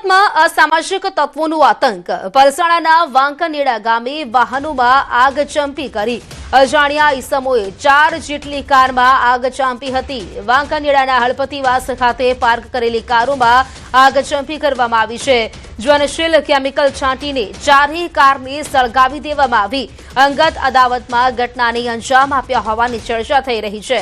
સુરતમાં અસામાજિક તત્વોનું આતંક। પલસાણાના વાંકનેડા ગામે વાહનોમાં આગ ચંપી કરી અજાણ્યા ઈસમોએ 4 જેટલી કારમાં આગ ચાંપી હતી। વાંકનેડાના હળપતિવાસ ખાતે પાર્ક કરેલી કારોમાં આગ ચંપી કરવામાં આવી છે। જ્વલનશીલ કેમિકલ છાંટીને 4 કારને સળગાવી દેવામાં આવી। અંગત અદાવતમાં ઘટનાને અંજામ આપ્યા હોવાની ચર્ચા થઈ રહી છે।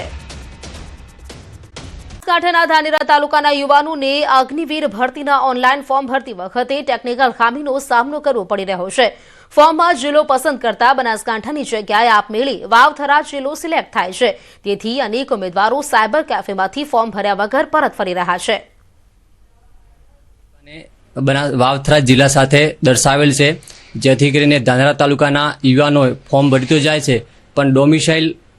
બનાસકાંઠાના ધાનેરા તાલુકાના યુવાનોને અગ્નિવીર ભરતીના ઓનલાઈન ફોર્મ ભરતી વખતે ટેકનિકલ ખામીનો સામનો કરવો પડી રહ્યો છે। ફોર્મમાં જિલ્લો પસંદ કરતા બનાસકાંઠાની જગ્યાએ આપમેળે વાવથરા જિલ્લો સિલેક્ટ થાય છે। તેથી અનેક ઉમેદવારો સાયબર કેફેમાંથી ફોર્મ ભર્યા વગર પરત ફરી રહ્યા છે। વાવથરા જિલ્લા સાથે દર્શાવેલ છે, જેથી કરીને ધાનેરા તાલુકાના યુવાનો ફોર્મ ભરતો જાય છે, પણ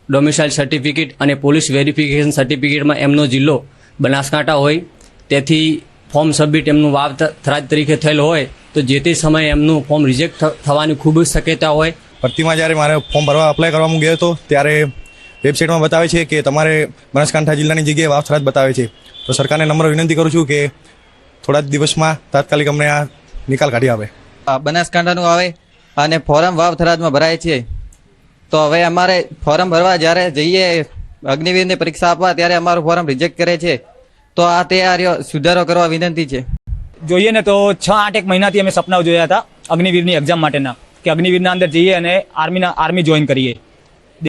ડોમિસાઇલ સર્ટિફિકેટ અને પોલીસ વેરિફિકેશન સર્ટિફિકેટમાં એમનો જિલ્લો બનાસકાંઠા હોય, તેથી ફોર્મ સબમિટ એમનું વાવથરા તરીકે થયેલ હોય તો જે તે સમયે એમનું ફોર્મ રિજેક્ટ થવાની ખૂબ જ શક્યતા હોય। ભરતીમાં જ્યારે મારે ફોર્મ ભરવા અપ્લાય કરવા ગયો હતો ત્યારે વેબસાઇટમાં બતાવે છે કે તમારે બનાસકાંઠા જિલ્લાની જગ્યાએ વાવથરા જ બતાવે છે। તો સરકારને નમ્ર વિનંતી કરું છું કે થોડા દિવસમાં તાત્કાલિક અમને આ નિકાલ કાઢી આવે। બનાસકાંઠાનું આવે અને ફોર્મ વાવથરાજમાં ભરાય છે, તો હવે અમારે ફોર્મ ભરવા જ્યારે જઈએ અગ્નિવીરની પરીક્ષા આપવા ત્યારે અમારું ફોર્મ રિજેક્ટ કરે છે, તો આ તૈયારીઓ સુધારો કરવા વિનંતી છે। જોઈએ ને તો 6-8 મહિનાથી અમે સપનાઓ જોયા હતા અગ્નિવીરની એક્ઝામ માટેના, કે અગ્નિવીરના અંદર જઈએ અને આર્મી જોઈન કરીએ।